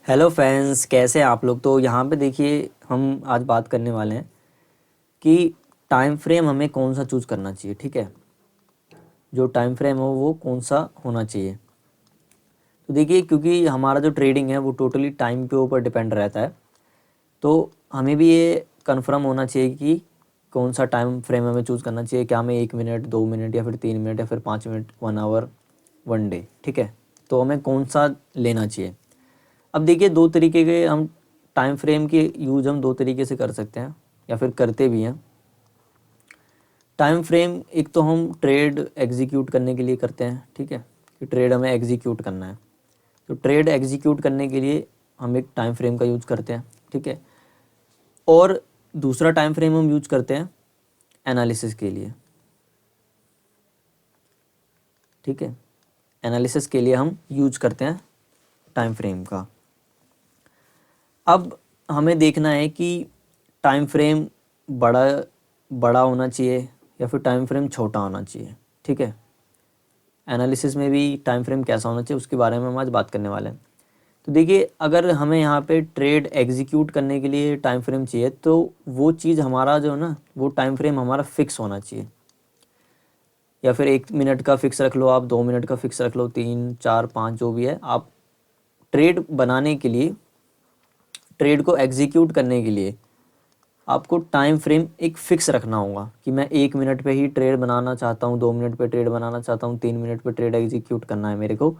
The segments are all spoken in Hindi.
हेलो फ्रेंड्स, कैसे हैं आप लोग। तो यहाँ पे देखिए, हम आज बात करने वाले हैं कि टाइम फ्रेम हमें कौन सा चूज़ करना चाहिए। ठीक है, जो टाइम फ्रेम हो वो कौन सा होना चाहिए। तो देखिए, क्योंकि हमारा जो ट्रेडिंग है वो टोटली टाइम के ऊपर डिपेंड रहता है, तो हमें भी ये कंफर्म होना चाहिए कि कौन सा टाइम फ्रेम हमें चूज़ करना चाहिए। क्या हमें 1 मिनट, 2 मिनट या फिर 3 मिनट या फिर 5 मिनट, 1 आवर, 1 डे। ठीक है, तो हमें कौन सा लेना चाहिए। अब देखिए, दो तरीके के हम टाइम फ्रेम के यूज़ हम दो तरीके से कर सकते हैं या फिर करते भी हैं। टाइम फ्रेम एक तो हम ट्रेड एग्जीक्यूट करने के लिए करते हैं। ठीक है, कि ट्रेड हमें एग्जीक्यूट करना है, तो ट्रेड एग्जीक्यूट करने के लिए हम एक टाइम फ्रेम का यूज़ करते हैं। ठीक है, और दूसरा टाइम फ्रेम हम यूज करते हैं एनालिसिस के लिए। ठीक है, एनालिसिस के लिए हम यूज करते हैं टाइम फ्रेम का। अब हमें देखना है कि टाइम फ्रेम बड़ा बड़ा होना चाहिए या फिर टाइम फ्रेम छोटा होना चाहिए। ठीक है, एनालिसिस में भी टाइम फ्रेम कैसा होना चाहिए उसके बारे में हम आज बात करने वाले हैं। तो देखिए, अगर हमें यहाँ पे ट्रेड एग्जीक्यूट करने के लिए टाइम फ्रेम चाहिए, तो वो चीज़ हमारा जो है ना, वो टाइम फ्रेम हमारा फिक्स होना चाहिए। या फिर 1 मिनट का फिक्स रख लो, आप 2 मिनट का फिक्स रख लो, 3, 4, 5 जो भी है। आप ट्रेड बनाने के लिए, ट्रेड को एग्जीक्यूट करने के लिए आपको टाइम फ्रेम एक फ़िक्स रखना होगा कि मैं 1 मिनट पे ही ट्रेड बनाना चाहता हूँ, 2 मिनट पे ट्रेड बनाना चाहता हूँ, 3 मिनट पे ट्रेड एग्जीक्यूट करना है मेरे को।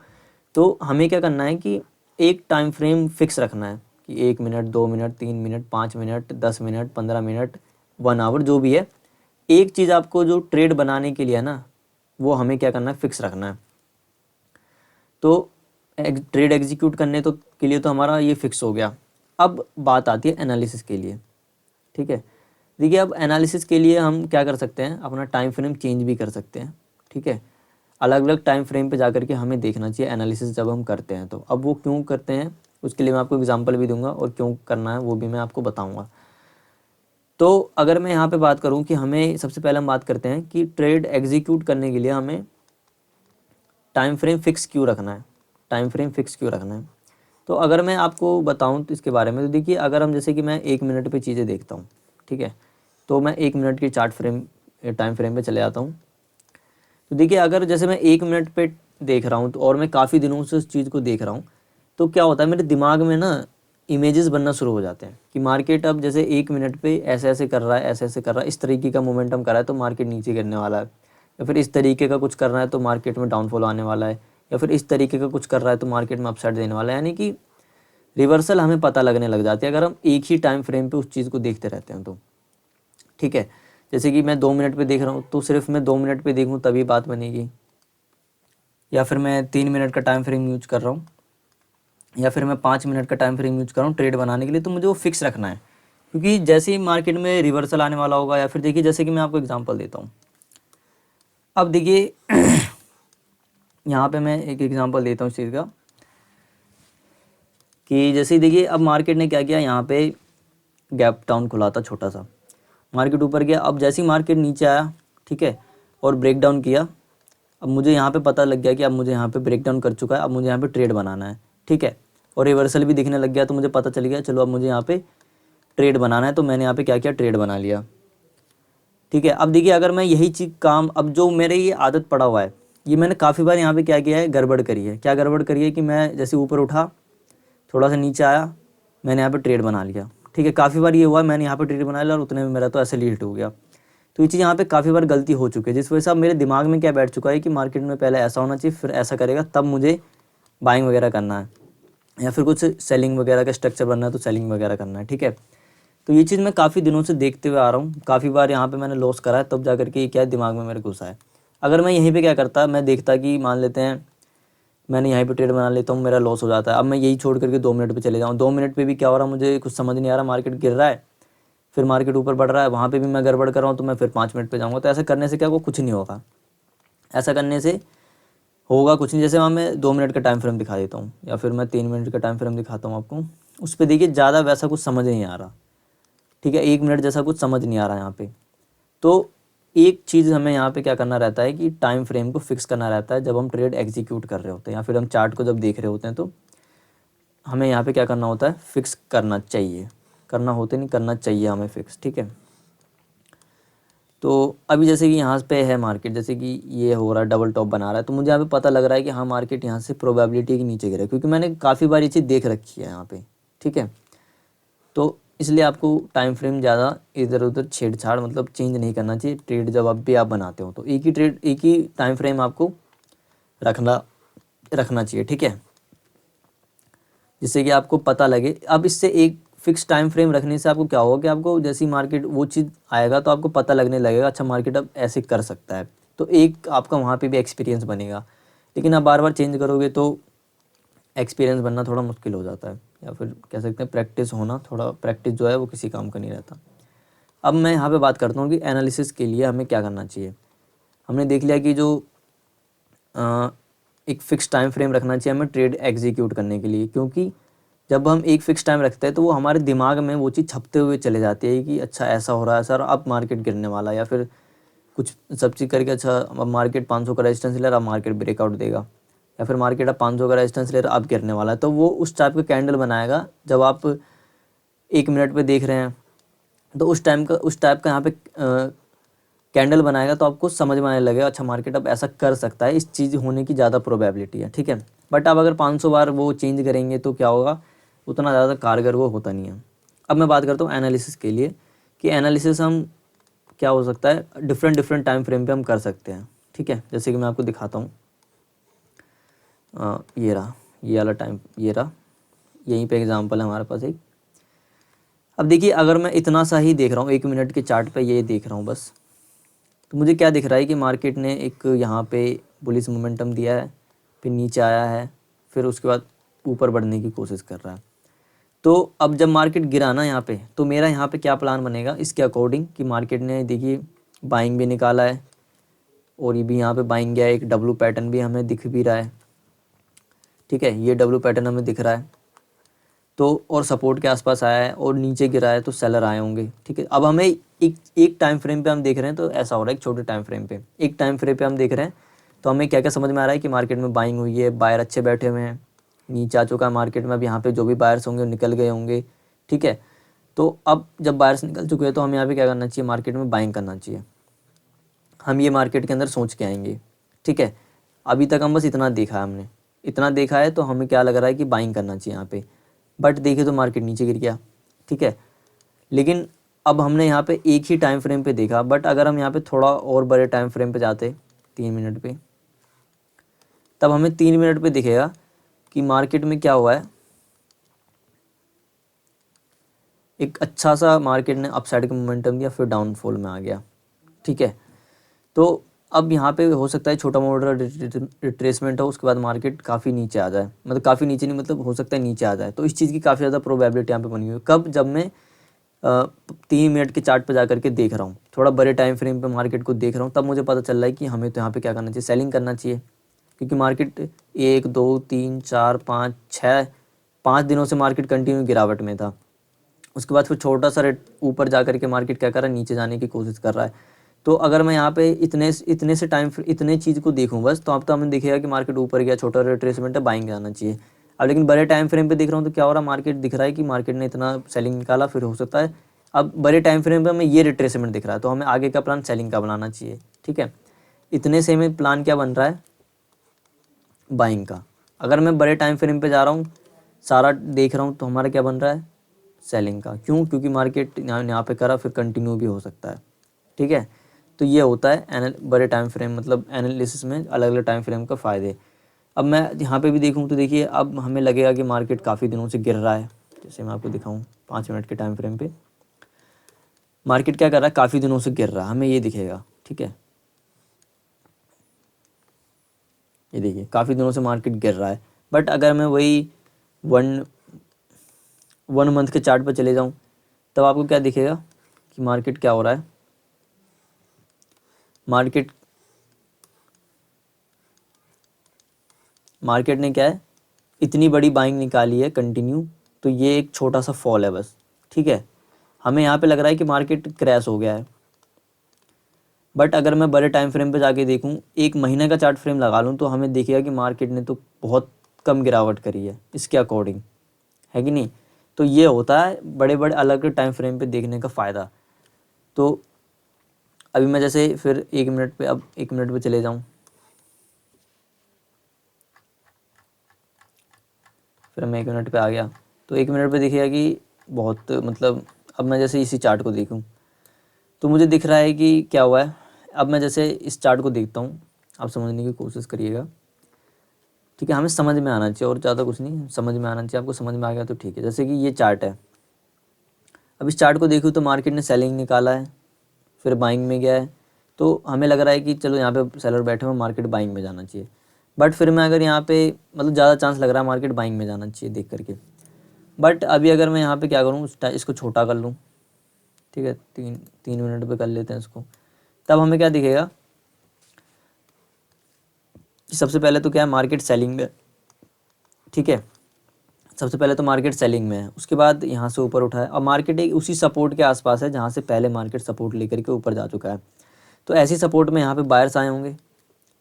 तो हमें क्या करना है कि एक टाइम फ्रेम फ़िक्स रखना है कि 1 minute, 2 minute, 3 minute, 5 minute, 10 minute, 15 minute, 1 hour जो भी है। एक चीज़ आपको जो ट्रेड बनाने के लिए है ना, वो हमें क्या करना है, फ़िक्स रखना है। तो ट्रेड एग्जीक्यूट करने तो के लिए तो हमारा ये फ़िक्स हो गया। अब बात आती है एनालिसिस के लिए। ठीक है, देखिए, अब एनालिसिस के लिए हम क्या कर सकते हैं, अपना टाइम फ्रेम चेंज भी कर सकते हैं। ठीक है, अलग अलग टाइम फ्रेम पे जाकर के हमें देखना चाहिए एनालिसिस जब हम करते हैं। तो अब वो क्यों करते हैं उसके लिए मैं आपको एग्जांपल भी दूंगा, और क्यों करना है वो भी मैं आपको बताऊंगा। तो अगर मैं यहाँ पे बात करूँ कि हमें सबसे पहले हम बात करते हैं कि ट्रेड एग्जीक्यूट करने के लिए हमें टाइम फ्रेम फ़िक्स क्यों रखना है, टाइम फ्रेम फ़िक्स क्यों रखना है। तो अगर मैं आपको बताऊं तो इसके बारे में, तो देखिए, अगर हम जैसे कि मैं 1 मिनट पे चीज़ें देखता हूँ। ठीक है, तो मैं 1 मिनट की चार्ट फ्रेम टाइम फ्रेम पे चले जाता हूँ। तो देखिए, अगर जैसे मैं 1 मिनट पे देख रहा हूँ तो, और मैं काफ़ी दिनों से उस चीज़ को देख रहा हूँ, तो क्या होता है मेरे दिमाग में ना इमेजेस बनना शुरू हो जाते हैं कि मार्केट अब जैसे 1 मिनट पे ऐसे ऐसे कर रहा है, ऐसे ऐसे कर रहा है, इस तरीके का मोमेंटम कर रहा है तो मार्केट नीचे गिरने वाला है। या फिर इस तरीके का कुछ कर रहा है तो मार्केट में डाउनफॉल आने वाला है। या फिर इस तरीके का कुछ कर रहा है तो मार्केट में अपसाइड देने वाला है। यानी कि रिवर्सल हमें पता लगने लग जाती है अगर हम एक ही टाइम फ्रेम पे उस चीज़ को देखते रहते हैं तो। ठीक है, जैसे कि मैं 2 मिनट पे देख रहा हूँ तो सिर्फ मैं 2 मिनट पे देखूँ तभी बात बनेगी। या फिर मैं 3 मिनट का टाइम फ्रेम यूज कर रहा हूँ, या फिर मैं 5 मिनट का टाइम फ्रेम यूज कर रहा हूँ ट्रेड बनाने के लिए, तो मुझे वो फिक्स रखना है। क्योंकि जैसे ही मार्केट में रिवर्सल आने वाला होगा, या फिर देखिए, जैसे कि मैं आपको एग्जांपल देता हूँ। अब देखिए, यहाँ पे मैं एक एग्जांपल देता हूँ इस चीज़ का कि जैसे ही देखिए, अब मार्केट ने क्या किया, यहाँ पे गैप डाउन खुला था छोटा सा, मार्केट ऊपर गया। अब जैसे ही मार्केट नीचे आया, ठीक है, और ब्रेक डाउन किया, अब मुझे यहाँ पे पता लग गया कि अब मुझे यहाँ पे ब्रेक डाउन कर चुका है, अब मुझे यहाँ पे ट्रेड बनाना है। ठीक है, और रिवर्सल भी दिखने लग गया, तो मुझे पता चल गया चलो अब मुझे यहाँ पे ट्रेड बनाना है। तो मैंने यहाँ पे क्या किया, ट्रेड बना लिया। ठीक है, अब देखिए, अगर मैं यही चीज़ काम, अब जो मेरे ये आदत पड़ा हुआ है, ये मैंने काफ़ी बार यहाँ पे क्या किया है, गड़बड़ करी है। क्या गड़बड़ करी है कि मैं जैसे ऊपर उठा, थोड़ा सा नीचे आया, मैंने यहाँ पे ट्रेड बना लिया। ठीक है, काफ़ी बार ये हुआ, मैंने यहाँ पे ट्रेड बना लिया और उतने में मेरा तो ऐसे लीट हो गया। तो ये चीज़ यहाँ पे काफ़ी बार गलती हो चुकी है, जिस वजह से अब मेरे दिमाग में क्या बैठ चुका है कि मार्केट में पहले ऐसा होना चाहिए, फिर ऐसा करेगा तब मुझे बाइंग वगैरह करना है, या फिर कुछ सेलिंग वगैरह का स्ट्रक्चर बनना है तो सेलिंग वगैरह करना है। ठीक है, तो ये चीज़ मैं काफ़ी दिनों से देखते हुए आ रहा हूँ, काफ़ी बार यहाँ पे मैंने लॉस करा है, तब जा करके ये क्या है, दिमाग में मेरे घुसा है। अगर मैं यहीं पे क्या करता, मैं देखता कि मान लेते हैं मैंने यहीं पे ट्रेड बना लेता हूँ, मेरा लॉस हो जाता है, अब मैं यही छोड़ करके 2 मिनट पे चले जाऊँ, 2 मिनट पे भी क्या हो रहा है मुझे कुछ समझ नहीं आ रहा, मार्केट गिर रहा है, फिर मार्केट ऊपर बढ़ रहा है, वहाँ पे भी मैं गड़बड़ कर रहा हूँ, तो मैं फिर 5 मिनट पे जाऊँगा। तो ऐसा करने से क्या होगा, कुछ नहीं होगा। ऐसा करने से होगा कुछ नहीं। जैसे वहाँ मैं 2 मिनट का टाइम फ्रेम दिखा देता हूँ, या फिर मैं 3 मिनट का टाइम फ्रेम दिखाता हूँ आपको, उस पर देखिए ज़्यादा वैसा कुछ समझ नहीं आ रहा। ठीक है, 1 मिनट जैसा कुछ समझ नहीं आ रहा यहाँ पे। तो एक चीज़ हमें यहाँ पे क्या करना रहता है कि टाइम फ्रेम को फिक्स करना रहता है जब हम ट्रेड एग्जीक्यूट कर रहे होते हैं, या फिर हम चार्ट को जब देख रहे होते हैं। तो हमें यहाँ पे क्या करना होता है, फिक्स करना चाहिए, करना होते नहीं, करना चाहिए हमें फिक्स, ठीक है। तो अभी जैसे कि यहाँ पे है मार्केट, जैसे कि ये हो रहा है, डबल टॉप बना रहा है, तो मुझे यहाँ पे पता लग रहा है कि हाँ मार्केट यहाँ से प्रोबेबिलिटी के नीचे गिरा है, क्योंकि मैंने काफ़ी बार ये चीज़ देख रखी है यहाँ पे, ठीक है। तो इसलिए आपको टाइम फ्रेम ज़्यादा इधर उधर छेड़छाड़ मतलब चेंज नहीं करना चाहिए। ट्रेड जब आप भी आप बनाते हो तो एक ही टाइम फ्रेम आपको रखना चाहिए, ठीक है, जिससे कि आपको पता लगे। अब इससे एक फिक्स टाइम फ्रेम रखने से आपको क्या होगा कि आपको जैसी मार्केट वो चीज़ आएगा तो आपको पता लगने लगेगा, अच्छा मार्केट अब ऐसे कर सकता है, तो एक आपका वहाँ पे भी एक्सपीरियंस बनेगा। लेकिन आप बार बार चेंज करोगे तो एक्सपीरियंस बनना थोड़ा मुश्किल हो जाता है, या फिर कह सकते हैं प्रैक्टिस होना, थोड़ा प्रैक्टिस जो है वो किसी काम का नहीं रहता। अब मैं यहाँ पे बात करता हूँ कि एनालिसिस के लिए हमें क्या करना चाहिए। हमने देख लिया कि जो एक फ़िक्स टाइम फ्रेम रखना चाहिए हमें ट्रेड एग्जीक्यूट करने के लिए, क्योंकि जब हम एक फ़िक्स टाइम रखते हैं तो वो हमारे दिमाग में वो चीज़ छपते हुए चले जाती है कि अच्छा ऐसा हो रहा है सर, अब मार्केट गिरने वाला है, या फिर कुछ सब चीज़ करके अच्छा अब मार्केट 500 का रेजिस्टेंस ले रहा, अब मार्केट ब्रेकआउट देगा, या फिर मार्केट अब 500 का रेजिस्टेंस ले रहा, अब गिरने वाला है, तो वो उस टाइप का कैंडल बनाएगा। जब आप 1 मिनट पे देख रहे हैं तो उस टाइप का यहाँ पे कैंडल बनाएगा, तो आपको समझ में आने लगेगा अच्छा मार्केट अब ऐसा कर सकता है, इस चीज़ होने की ज़्यादा प्रोबेबिलिटी है, ठीक है। बट आप अगर 500 बार वो चेंज करेंगे तो क्या होगा, उतना ज़्यादा कारगर वो होता नहीं है। अब मैं बात करता हूँ एनालिसिस के लिए कि एनालिसिस हम क्या हो सकता है, डिफरेंट डिफरेंट टाइम फ्रेम पे हम कर सकते हैं, ठीक है। जैसे कि मैं आपको दिखाता हूँ, ये रहा, ये वाला टाइम, ये रहा, यहीं पे एग्जांपल है हमारे पास एक। अब देखिए अगर मैं इतना सा ही देख रहा हूँ 1 मिनट के चार्ट पे, ये देख रहा हूँ बस, तो मुझे क्या दिख रहा है कि मार्केट ने एक यहाँ पे बुलिश मोमेंटम दिया है, फिर नीचे आया है, फिर उसके बाद ऊपर बढ़ने की कोशिश कर रहा है। तो अब जब मार्केट गिरा ना यहाँ पे, तो मेरा यहाँ पे क्या प्लान बनेगा इसके अकॉर्डिंग कि मार्केट ने देखिए बाइंग भी निकाला है, और ये भी यहाँ पे बाइंग गया है, एक डब्लू पैटर्न भी हमें दिख भी रहा है, ठीक है, ये डब्लू पैटर्न हमें दिख रहा है, तो और सपोर्ट के आसपास आया है और नीचे गिरा है तो सेलर आए होंगे, ठीक है। अब हमें एक टाइम फ्रेम पे हम देख रहे हैं तो ऐसा हो रहा है, एक छोटे टाइम फ्रेम पे, एक टाइम फ्रेम पे हम देख रहे हैं तो हमें क्या क्या समझ में आ रहा है कि मार्केट में बाइंग हुई है, बायर अच्छे बैठे हुए हैं, नीचे आ चुका है मार्केट में, अब यहाँ पे जो भी बायर्स होंगे वो निकल गए होंगे, ठीक है। तो अब जब बायर्स निकल चुके हैं तो हमें यहाँ पे क्या करना चाहिए, मार्केट में बाइंग करना चाहिए। हम ये मार्केट के अंदर सोच के आएंगे, ठीक है। अभी तक हम बस इतना देखा है, हमने इतना देखा है तो हमें क्या लग रहा है कि बाइंग करना चाहिए यहाँ पे, बट देखे तो मार्केट नीचे गिर गया, ठीक है। लेकिन अब हमने यहाँ पे एक ही टाइम फ्रेम पे देखा, बट अगर हम यहाँ पे थोड़ा और बड़े टाइम फ्रेम पे जाते 3 मिनट पे, तब हमें 3 मिनट पे दिखेगा कि मार्केट में क्या हुआ है, एक अच्छा सा मार्केट ने अपसाइड का मोमेंटम दिया, फिर डाउनफॉल में आ गया, ठीक है। तो अब यहाँ पे हो सकता है छोटा मोटा रिट्रेसमेंट हो, उसके बाद मार्केट काफ़ी नीचे आ जाए, मतलब काफ़ी नीचे नहीं, मतलब हो सकता है नीचे आ जाए। तो इस चीज़ की काफ़ी ज़्यादा प्रोबेबिलिटी यहाँ पे बनी हुई है। कब, जब मैं 3 मिनट के चार्ट पे जा करके देख रहा हूँ, थोड़ा बड़े टाइम फ्रेम पे मार्केट को देख रहा हूँ, तब मुझे पता चल रहा है कि हमें तो यहाँ पे क्या करना चाहिए, सेलिंग करना चाहिए, क्योंकि मार्केट 1 2 3 4 5 6 5 दिनों से मार्केट कंटिन्यू गिरावट में था। उसके बाद फिर छोटा सा रेट ऊपर जा करके मार्केट क्या कर रहा है, नीचे जाने की कोशिश कर रहा है। तो अगर मैं यहाँ पे इतने से टाइम इतने चीज़ को देखूँ बस, तो अब तो हमें दिखेगा कि मार्केट ऊपर गया, छोटा रिट्रेसमेंट है, बाइंग जाना चाहिए। अब लेकिन बड़े टाइम फ्रेम पे देख रहा हूँ तो क्या हो रहा है, मार्केट दिख रहा है कि मार्केट ने इतना सेलिंग निकाला, फिर हो सकता है अब बड़े टाइम फ्रेम पे हमें ये रिट्रेसमेंट दिख रहा है, तो हमें आगे का प्लान सेलिंग का बनाना चाहिए, ठीक है। इतने से में प्लान क्या बन रहा है, बाइंग का। अगर मैं बड़े टाइम फ्रेम पे जा रहा हूँ, सारा देख रहा हूँ, तो हमारा क्या बन रहा है, सेलिंग का। क्यों, क्योंकि मार्केट यहाँ पे करा, फिर कंटिन्यू भी हो सकता है, ठीक है। तो ये होता है बड़े टाइम फ्रेम, मतलब एनालिसिस में अलग अलग टाइम फ्रेम का फ़ायदे। अब मैं यहाँ पे भी देखूँ तो देखिए अब हमें लगेगा कि मार्केट काफ़ी दिनों से गिर रहा है। जैसे मैं आपको दिखाऊँ 5 मिनट के टाइम फ्रेम पे मार्केट क्या कर रहा है, काफ़ी दिनों से गिर रहा है, हमें ये दिखेगा, ठीक है। ये देखिए काफ़ी दिनों से मार्केट गिर रहा है, बट अगर मैं वही वन 1 मंथ के चार्ट पर चले जाऊँ, तब आपको क्या दिखेगा कि मार्केट क्या हो रहा है, मार्केट ने क्या है, इतनी बड़ी बाइंग निकाली है कंटिन्यू, तो ये एक छोटा सा फॉल है बस, ठीक है। हमें यहाँ पे लग रहा है कि मार्केट क्रैश हो गया है, बट अगर मैं बड़े टाइम फ्रेम पे जाके देखूँ, 1 महीने का चार्ट फ्रेम लगा लूँ, तो हमें दिखेगा कि मार्केट ने तो बहुत कम गिरावट करी है इसके अकॉर्डिंग, है कि नहीं। तो ये होता है बड़े बड़े अलग टाइम फ्रेम पे देखने का फ़ायदा। तो अभी मैं जैसे फिर 1 मिनट पे, अब 1 मिनट पे चले जाऊँ, फिर मैं 1 मिनट पे आ गया। तो 1 मिनट पे दिखेगा कि बहुत मतलब, अब मैं जैसे इसी चार्ट को देखूँ तो मुझे दिख रहा है कि क्या हुआ है। अब मैं जैसे इस चार्ट को देखता हूँ, आप समझने की कोशिश करिएगा, ठीक है। हमें समझ में आना चाहिए और ज़्यादा कुछ नहीं, समझ में आना चाहिए। आपको समझ में आ गया तो ठीक है। जैसे कि ये चार्ट है, अब इस चार्ट को देखूँ तो मार्केट ने सेलिंग निकाला है, फिर बाइंग में गया है। तो हमें लग रहा है कि चलो यहाँ पे सेलर बैठे हुए, मार्केट बाइंग में जाना चाहिए। बट फिर मैं अगर यहाँ पे मतलब ज़्यादा चांस लग रहा है मार्केट बाइंग में जाना चाहिए देख करके। बट अभी अगर मैं यहाँ पे क्या करूँ, इसको छोटा कर लूँ, ठीक है, 3 मिनट पे कर लेते हैं इसको। तब हमें क्या दिखेगा कि सबसे पहले तो क्या है, मार्केट सेलिंग में, ठीक है। सबसे पहले तो मार्केट सेलिंग में है, उसके बाद यहाँ से ऊपर उठा है और मार्केट एक उसी सपोर्ट के आसपास है जहाँ से पहले मार्केट सपोर्ट लेकर के ऊपर जा चुका है। तो ऐसी सपोर्ट में यहाँ पे बायर्स आए होंगे,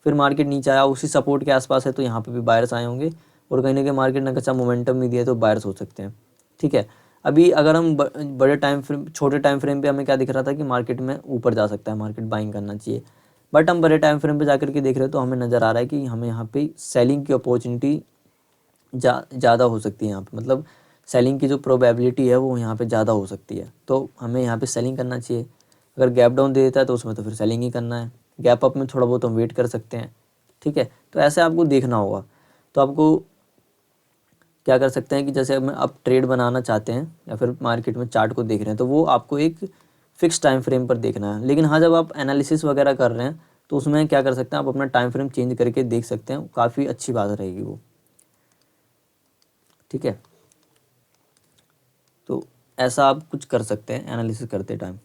फिर मार्केट नीचे आया, उसी सपोर्ट के आसपास है तो यहाँ पे भी बायर्स आए होंगे, और कहीं ना कहीं मार्केट ने अच्छा मोमेंटम नहीं दिया तो बायर्स हो सकते हैं, ठीक है। अभी अगर हम बड़े टाइम फ्रेम, छोटे टाइम फ्रेम पे हमें क्या दिख रहा था कि मार्केट में ऊपर जा सकता है, मार्केट बाइंग करना चाहिए। बट हम बड़े टाइम फ्रेम पे जाकर के देख रहे हो तो हमें नज़र आ रहा है कि हमें यहाँ पे सेलिंग की अपॉर्चुनिटी ज़्यादा हो सकती है यहाँ पे, मतलब सेलिंग की जो प्रोबेबिलिटी है वो यहाँ पे ज़्यादा हो सकती है। तो हमें यहाँ पे सेलिंग करना चाहिए। अगर गैप डाउन दे देता है तो उसमें तो फिर सेलिंग ही करना है। गैप अप में थोड़ा बहुत हम वेट कर सकते हैं, ठीक है। तो ऐसे आपको देखना होगा। तो आपको क्या कर सकते हैं कि जैसे अब आप ट्रेड बनाना चाहते हैं या फिर मार्केट में चार्ट को देख रहे हैं तो वो आपको एक फ़िक्स टाइम फ्रेम पर देखना है। लेकिन हाँ, जब आप एनालिसिस वगैरह कर रहे हैं तो उसमें क्या कर सकते हैं, आप अपना टाइम फ्रेम चेंज करके देख सकते हैं, काफ़ी अच्छी बात रहेगी वो, ठीक है। तो ऐसा आप कुछ कर सकते हैं एनालिसिस करते टाइम।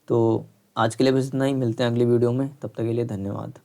तो आज के लिए बस इतना ही, मिलते हैं अगली वीडियो में, तब तक के लिए धन्यवाद।